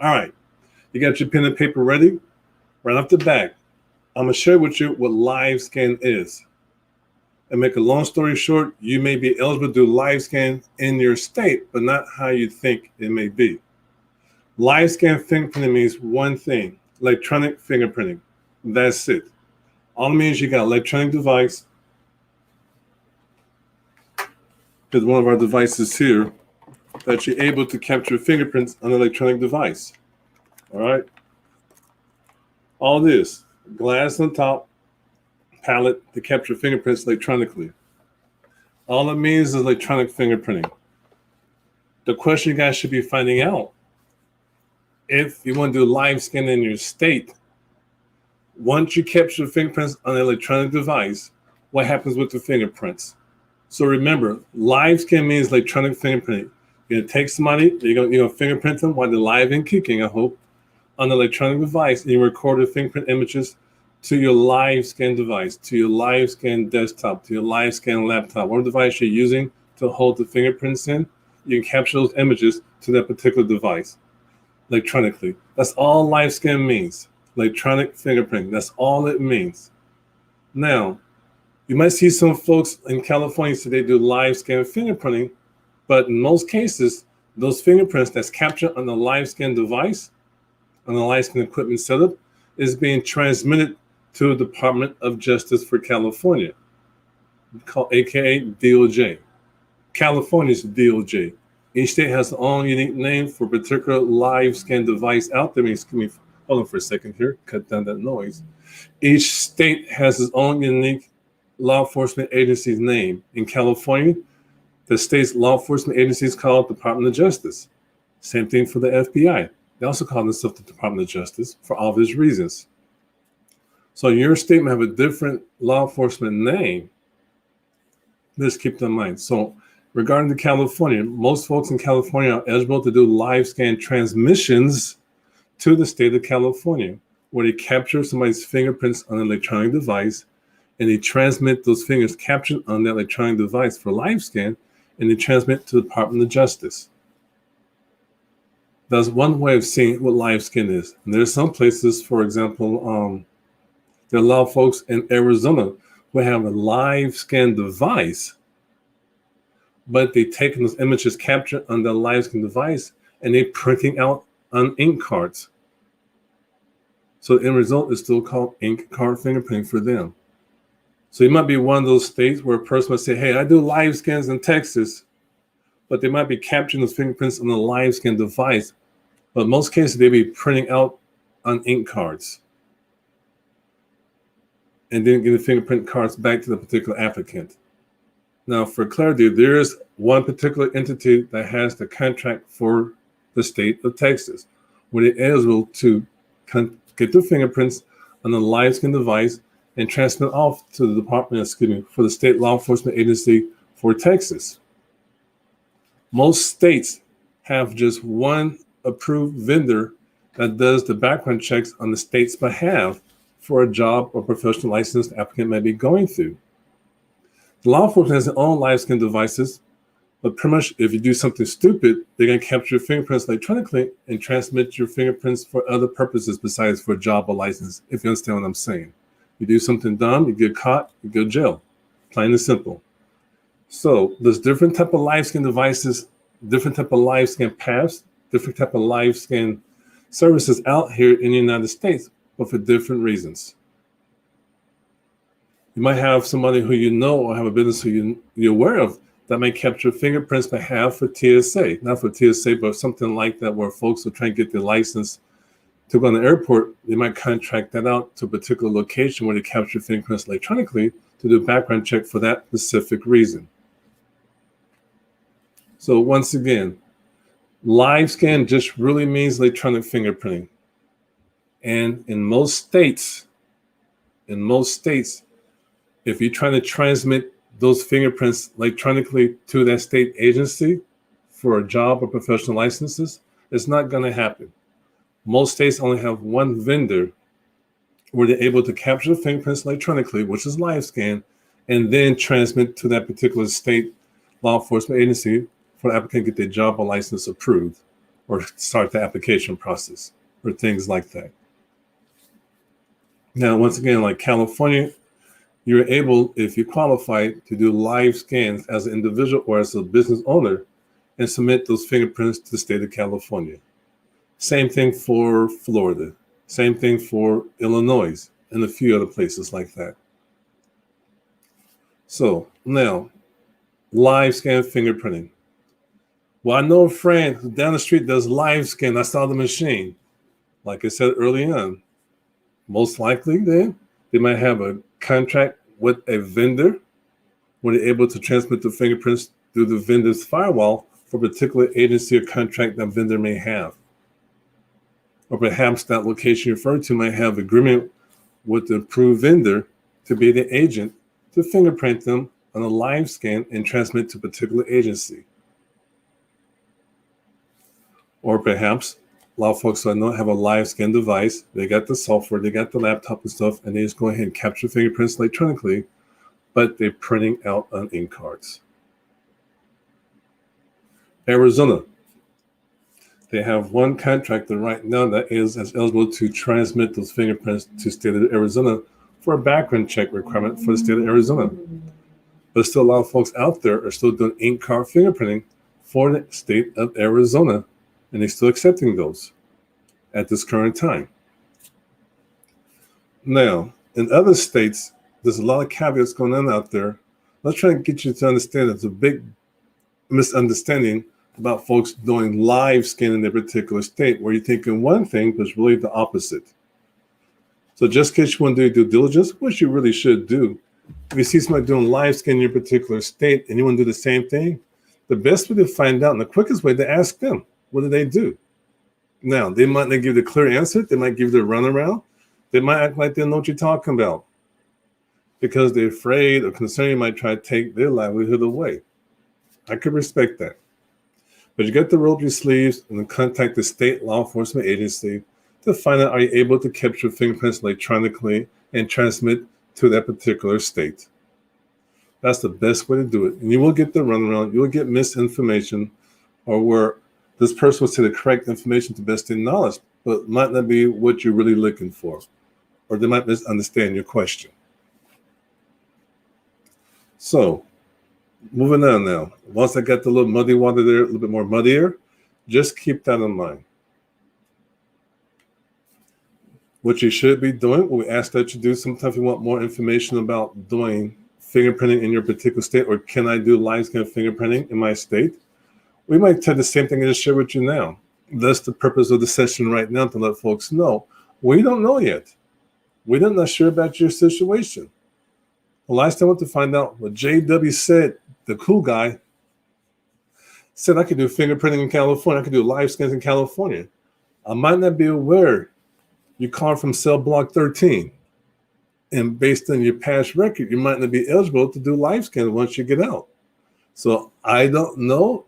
All right, you got your pen and paper ready? Right off the bat, I'm going to share with you what LiveScan is. And make a long story short, you may be eligible to do LiveScan in your state, but not how you think it may be. LiveScan fingerprinting means one thing, electronic fingerprinting. That's it. All it means you got an electronic device. Here's one of our devices here that you're able to capture fingerprints on an electronic device. All right. All this, glass on top, palette to capture fingerprints electronically. All it means is electronic fingerprinting. The question you guys should be finding out, if you want to do LiveScan in your state, once you capture fingerprints on an electronic device, what happens with the fingerprints? So remember, LiveScan means electronic fingerprinting. You're going to take somebody, you're going to fingerprint them while they're live and kicking, I hope, on the electronic device, and you record the fingerprint images to your LiveScan device, to your LiveScan desktop, to your LiveScan laptop, whatever device you're using to hold the fingerprints in, you can capture those images to that particular device electronically. That's all LiveScan means, electronic fingerprinting. That's all it means. Now, you might see some folks in California say they do LiveScan fingerprinting, but in most cases, those fingerprints that's captured on the LiveScan device, on the LiveScan equipment setup, is being transmitted to the Department of Justice for California, aka DOJ. California's DOJ. Each state has its own unique name for a particular LiveScan device out there. Hold on for a second here, cut down that noise. Each state has its own unique law enforcement agency's name. In California, the state's law enforcement agency is called Department of Justice. Same thing for the FBI. They also call themselves the Department of Justice for obvious reasons. So your state may have a different law enforcement name. Just keep that in mind. So regarding to California, most folks in California are eligible to do LiveScan transmissions to the state of California, where they capture somebody's fingerprints on an electronic device, and they transmit those fingers captured on that electronic device for LiveScan, and they transmit to the Department of Justice. That's one way of seeing what LiveScan is. And there's some places, for example, there are a lot of folks in Arizona who have a LiveScan device, but they're taking those images captured on the LiveScan device and they're printing out on ink cards. So the end result is still called ink card fingerprinting for them. So you might be one of those states where a person might say, hey, I do LiveScans in Texas, but they might be capturing those fingerprints on the LiveScan device. But in most cases, they'll be printing out on ink cards and then giving fingerprint cards back to the particular applicant. Now, for clarity, there's one particular entity that has the contract for the state of Texas, where they're eligible to get the fingerprints on the LiveScan device and transmit off to the department, for the state law enforcement agency for Texas. Most states have just one approved vendor that does the background checks on the state's behalf for a job or professional license the applicant may be going through. The law enforcement has their own LiveScan devices, but pretty much if you do something stupid, they're going to capture your fingerprints electronically and transmit your fingerprints for other purposes besides for a job or license, if you understand what I'm saying. You do something dumb, you get caught, you go to jail. Plain and simple. So there's different type of LiveScan devices, different type of LiveScan paths, different type of LiveScan services out here in the United States, but for different reasons. You might have somebody who you know or have a business who you're aware of that may capture fingerprints by half for TSA. Not for TSA, but something like that where folks are trying to get their license to go on the airport. They might contract that out to a particular location where they capture fingerprints electronically to do a background check for that specific reason. So once again, LiveScan just really means electronic fingerprinting. And in most states, if you're trying to transmit those fingerprints electronically to that state agency for a job or professional licenses, it's not going to happen. Most states only have one vendor where they're able to capture the fingerprints electronically, which is LiveScan, and then transmit to that particular state law enforcement agency for the applicant to get their job or license approved. or start the application process or things like that. Now, once again, like California, you're able, if you qualify, to do live scans as an individual or as a business owner and submit those fingerprints to the state of California. Same thing for Florida. Same thing for Illinois and a few other places like that. So now, live scan fingerprinting. Well, I know a friend who down the street does live scan. I saw the machine. Like I said early on, most likely then they might have a contract with a vendor where they're able to transmit the fingerprints through the vendor's firewall for a particular agency or contract that vendor may have. Or perhaps that location you referred to might have agreement with the approved vendor to be the agent to fingerprint them on a live scan and transmit to a particular agency. Or perhaps a lot of folks that I know have a live scan device. They got the software, they got the laptop and stuff, and they just go ahead and capture fingerprints electronically, but they're printing out on ink cards. Arizona. They have one contractor right now that is eligible to transmit those fingerprints to the state of Arizona for a background check requirement for the state of Arizona. But still a lot of folks out there are still doing ink card fingerprinting for the state of Arizona, and they're still accepting those at this current time. Now, in other states, there's a lot of caveats going on out there. Let's try to get you to understand there's a big misunderstanding about folks doing live scan in their particular state, where you're thinking one thing, but it's really the opposite. So just in case you want to do due diligence, which you really should do, if you see somebody doing live scan in your particular state and you want to do the same thing, the best way to find out and the quickest way to ask them, what do they do? Now, they might not give you the clear answer. They might give you the runaround. They might act like they know what you're talking about because they're afraid or concerned you might try to take their livelihood away. I could respect that. But you got to roll up your sleeves and contact the state law enforcement agency to find out, are you able to capture fingerprints electronically and transmit to that particular state? That's the best way to do it. And you will get the runaround. You will get misinformation, or where this person will say the correct information to best in knowledge, but might not be what you're really looking for, or they might misunderstand your question. So, moving on now. Once I got the little muddy water there, a little bit more muddier, just keep that in mind. What you should be doing, what we ask that you do, sometimes you want more information about doing fingerprinting in your particular state, or can I do live scan fingerprinting in my state? We might tell the same thing I just shared with you now. That's the purpose of the session right now, to let folks know. We don't know yet. We're not sure about your situation. The last time I went to find out what JW said, the cool guy, said I could do fingerprinting in California. I could do live scans in California. I might not be aware you call from cell block 13. And based on your past record, you might not be eligible to do live scans once you get out. So I don't know.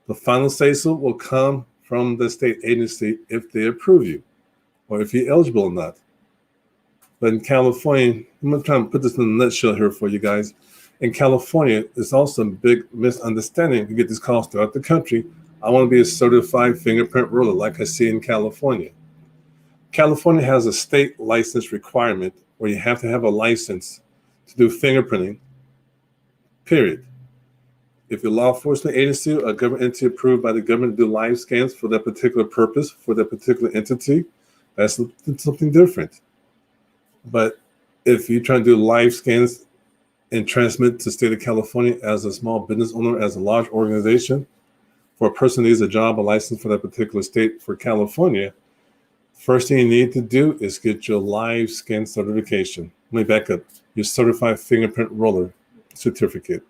The final say-so will come from the state agency if they approve you or if you're eligible or not. But in California, I'm going to try and put this in a nutshell here for you guys. In California, there's also a big misunderstanding. You get these calls throughout the country. I want to be a certified fingerprint ruler like I see in California. California has a state license requirement where you have to have a license to do fingerprinting, period. If you're a law enforcement agency or a government entity approved by the government to do live scans for that particular purpose, for that particular entity, that's something different. But if you're trying to do live scans and transmit to the state of California as a small business owner, as a large organization, for a person who needs a job, a license for that particular state for California, first thing you need to do is get your live scan certification. Let me back up. Your certified fingerprint roller certificate,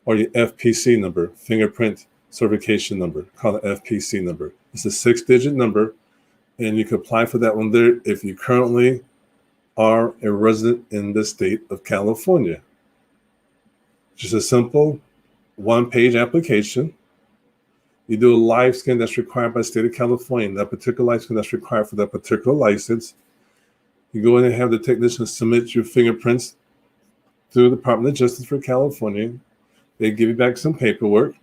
or your FPC number, fingerprint certification number, called the FPC number. It's a 6-digit number, and you can apply for that one there if you currently are a resident in the state of California. Just a simple one-page application. You do a live scan that's required by the state of California, that particular live scan that's required for that particular license. You go in and have the technician submit your fingerprints through the Department of Justice for California. They give you back some paperwork.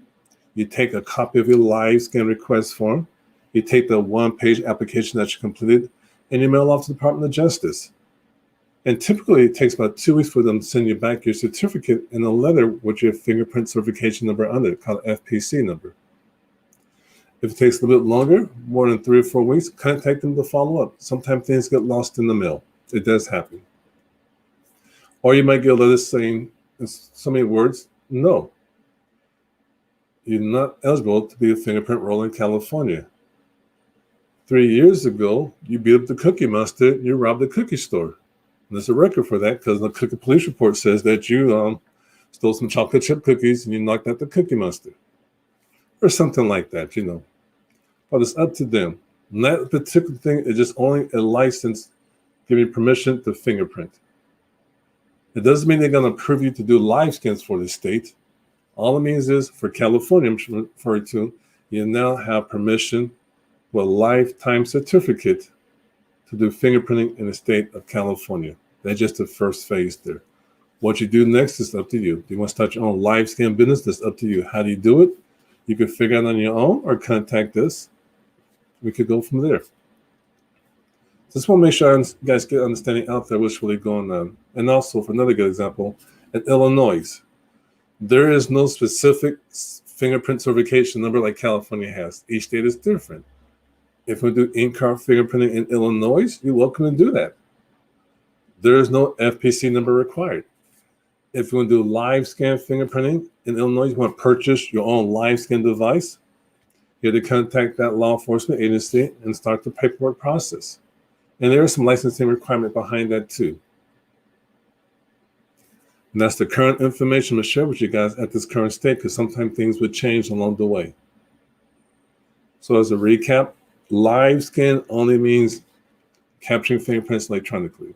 You take a copy of your live scan request form. You take the one-page application that you completed and you mail off to the Department of Justice. And typically it takes about 2 weeks for them to send you back your certificate and a letter with your fingerprint certification number on it, called FPC number. If it takes a little bit longer, more than 3 or 4 weeks, contact them to follow up. Sometimes things get lost in the mail. It does happen. Or you might get a letter saying in so many words, no, you're not eligible to be a fingerprint roller in California. 3 years ago, you beat up the Cookie Monster, you robbed a cookie store. And there's a record for that because the cookie police report says that you stole some chocolate chip cookies and you knocked out the Cookie Monster. Or something like that, you know. But it's up to them. And that particular thing is just only a license giving permission to fingerprint. It doesn't mean they're going to approve you to do live scans for the state. All it means is, for California, I'm referring to, you now have permission with a lifetime certificate to do fingerprinting in the state of California. That's just the first phase there. What you do next is up to you. Do you want to start your own live scan business? That's up to you. How do you do it? You can figure out on your own or contact us. We could go from there. Just want to make sure you guys get understanding out there what's really going on. And also, for another good example, in Illinois, there is no specific fingerprint certification number like California has. Each state is different. If we do in-car fingerprinting in Illinois, you're welcome to do that. There is no FPC number required. If you want to do live scan fingerprinting in Illinois, you want to purchase your own live scan device, you have to contact that law enforcement agency and start the paperwork process. And there is some licensing requirement behind that too. And that's the current information to share with you guys at this current state, because sometimes things would change along the way. So as a recap, live scan only means capturing fingerprints electronically.